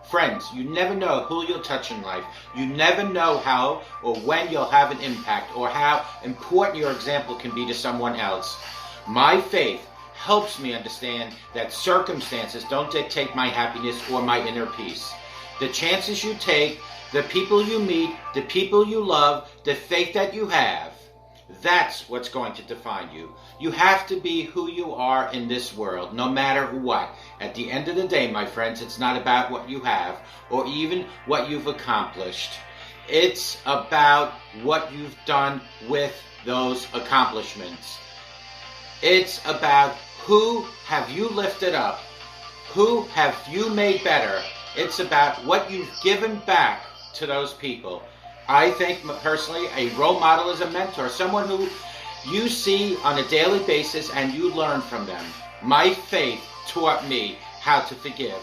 Friends, you never know who you'll touch in life. You never know how or when you'll have an impact or how important your example can be to someone else. My faith helps me understand that circumstances don't dictate my happiness or my inner peace. The chances you take, the people you meet, the people you love, the faith that you have, that's what's going to define you. You have to be who you are in this world, no matter what. At the end of the day, my friends, it's not about what you have or even what you've accomplished. It's about what you've done with those accomplishments. It's about who have you lifted up, who have you made better. It's about what you've given back to those people. I think personally a role model is a mentor, someone who you see on a daily basis and you learn from them. My faith taught me how to forgive.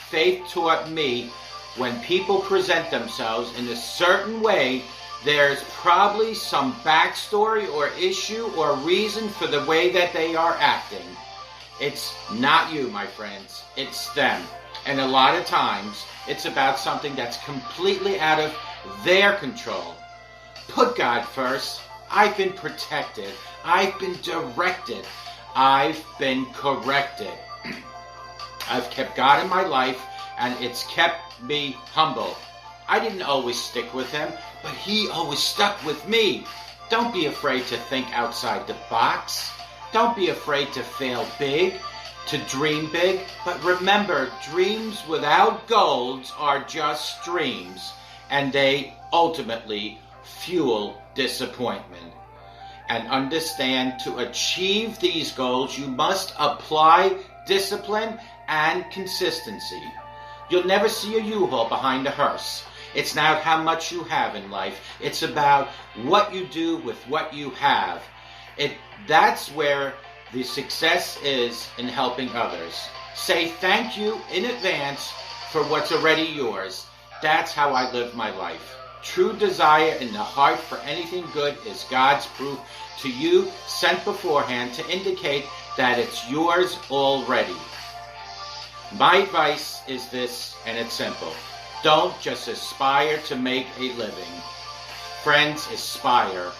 Faith taught me when people present themselves in a certain way, there's probably some backstory or issue or reason for the way that they are acting. It's not you, my friends. It's them. And a lot of times, it's about something that's completely out of their control. Put God first. I've been protected. I've been directed. I've been corrected. I've kept God in my life, and it's kept me humble. I didn't always stick with him, but he always stuck with me. Don't be afraid to think outside the box. Don't be afraid to fail big, to dream big. But remember, dreams without goals are just dreams, and they ultimately fuel disappointment. And understand, to achieve these goals, you must apply discipline and consistency. You'll never see a U-Haul behind a hearse. It's not how much you have in life. It's about what you do with what you have. That's where the success is in helping others. Say thank you in advance for what's already yours. That's how I live my life. True desire in the heart for anything good is God's proof to you, sent beforehand to indicate that it's yours already. My advice is this, and it's simple. Don't just aspire to make a living. Friends, aspire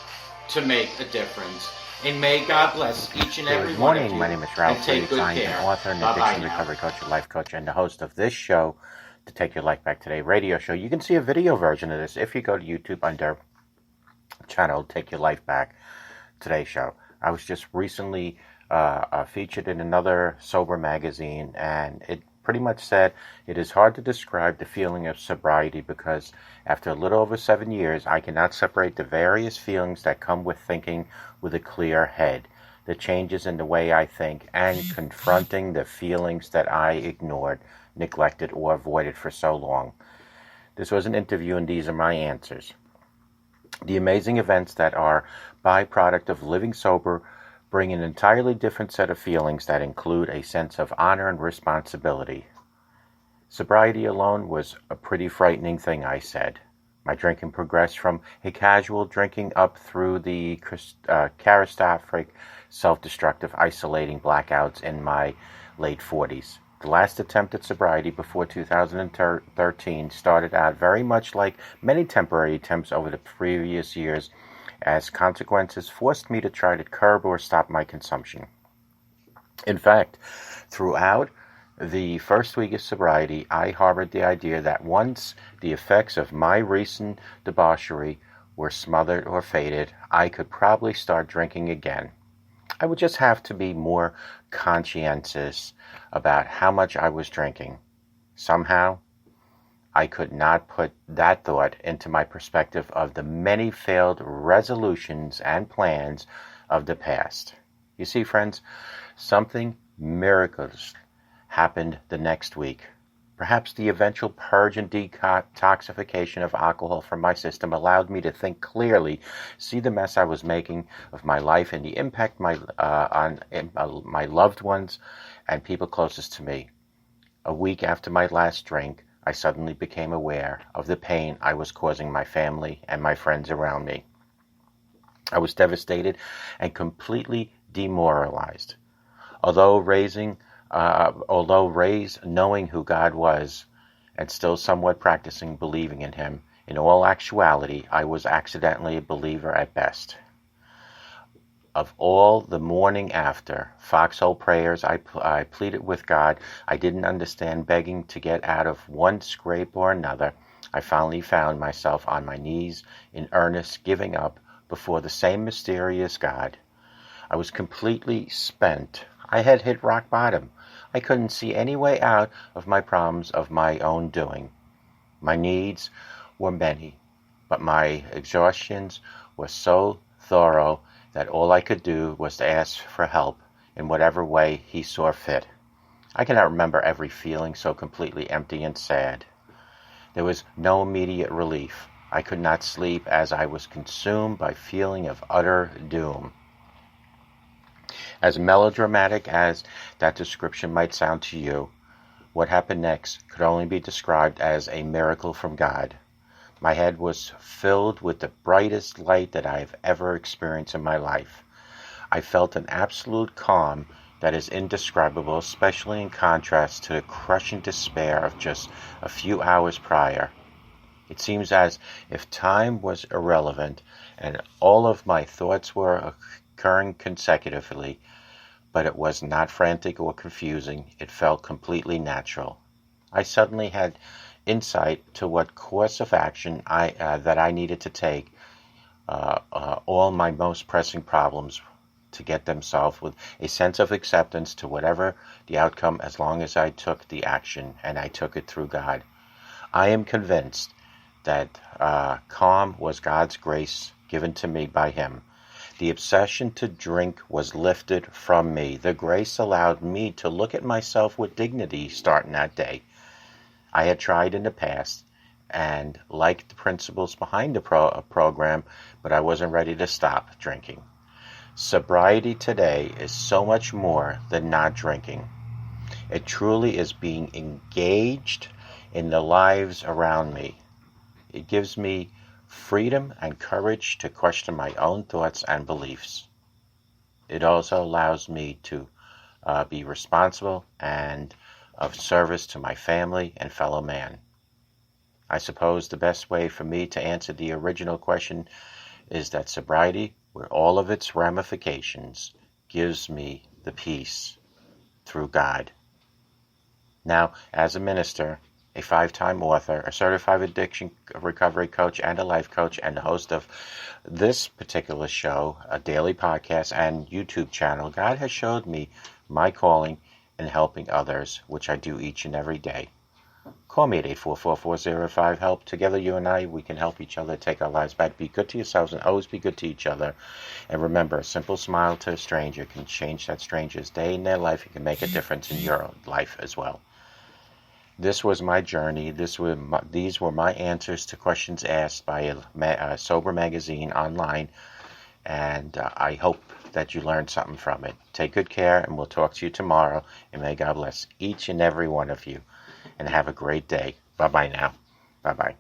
to make a difference. And may God bless each and every one of you. Good morning. My name is Ralf Friedrichs. I'm an author and addiction recovery coach, a life coach, and the host of this show, To Take Your Life Back Today radio show. You can see a video version of this if you go to YouTube under channel Take Your Life Back Today show. I was just recently featured in another sober magazine, and it pretty much said it is hard to describe the feeling of sobriety because after a little over 7 years, I cannot separate the various feelings that come with thinking with a clear head, the changes in the way I think, and confronting the feelings that I ignored, neglected, or avoided for so long. This was an interview, and these are my answers. The amazing events that are byproduct of living sober bring an entirely different set of feelings that include a sense of honor and responsibility. Sobriety alone was a pretty frightening thing, I said. My drinking progressed from a casual drinking up through the catastrophic, self-destructive, isolating blackouts in my late 40s. The last attempt at sobriety before 2013 started out very much like many temporary attempts over the previous years, as consequences forced me to try to curb or stop my consumption. In fact, throughout the first week of sobriety, I harbored the idea that once the effects of my recent debauchery were smothered or faded, I could probably start drinking again. I would just have to be more conscientious about how much I was drinking. Somehow, I could not put that thought into my perspective of the many failed resolutions and plans of the past. You see, friends, something miraculous happened the next week. Perhaps the eventual purge and detoxification of alcohol from my system allowed me to think clearly, see the mess I was making of my life and the impact on my loved ones and people closest to me. A week after my last drink, I suddenly became aware of the pain I was causing my family and my friends around me. I was devastated and completely demoralized. Although raised knowing who God was and still somewhat practicing believing in him. In all actuality, I was accidentally a believer at best. Of all the morning after foxhole prayers I pleaded with God I didn't understand, begging to get out of one scrape or another, I finally found myself on my knees in earnest, giving up before the same mysterious God. I was completely spent. I had hit rock bottom. I couldn't see any way out of my problems of my own doing. My needs were many, but my exhaustions were so thorough that all I could do was to ask for help in whatever way he saw fit. I cannot remember every feeling so completely empty and sad. There was no immediate relief. I could not sleep as I was consumed by feeling of utter doom. As melodramatic as that description might sound to you, what happened next could only be described as a miracle from God. My head was filled with the brightest light that I have ever experienced in my life. I felt an absolute calm that is indescribable, especially in contrast to the crushing despair of just a few hours prior. It seems as if time was irrelevant and all of my thoughts were occurring consecutively, but it was not frantic or confusing. It felt completely natural. I suddenly had insight to what course of action that I needed to take, all my most pressing problems, to get them solved with a sense of acceptance to whatever the outcome, as long as I took the action and I took it through God. I am convinced that calm was God's grace given to me by him. The obsession to drink was lifted from me. The grace allowed me to look at myself with dignity starting that day. I had tried in the past and liked the principles behind the program, but I wasn't ready to stop drinking. Sobriety today is so much more than not drinking. It truly is being engaged in the lives around me. It gives me freedom and courage to question my own thoughts and beliefs. It also allows me to be responsible and of service to my family and fellow man. I suppose the best way for me to answer the original question is that sobriety, with all of its ramifications, gives me the peace through God. Now, as a minister, a 5-time author, a certified addiction recovery coach, and a life coach, and the host of this particular show, a daily podcast and YouTube channel, God has showed me my calling in helping others, which I do each and every day. Call me at 844-405-HELP. Together, you and I, we can help each other take our lives back. Be good to yourselves and always be good to each other. And remember, a simple smile to a stranger can change that stranger's day in their life. It can make a difference in your life as well. This was my journey. These were my answers to questions asked by a Sober magazine online. And I hope that you learned something from it. Take good care, and we'll talk to you tomorrow. And may God bless each and every one of you. And have a great day. Bye-bye now. Bye-bye.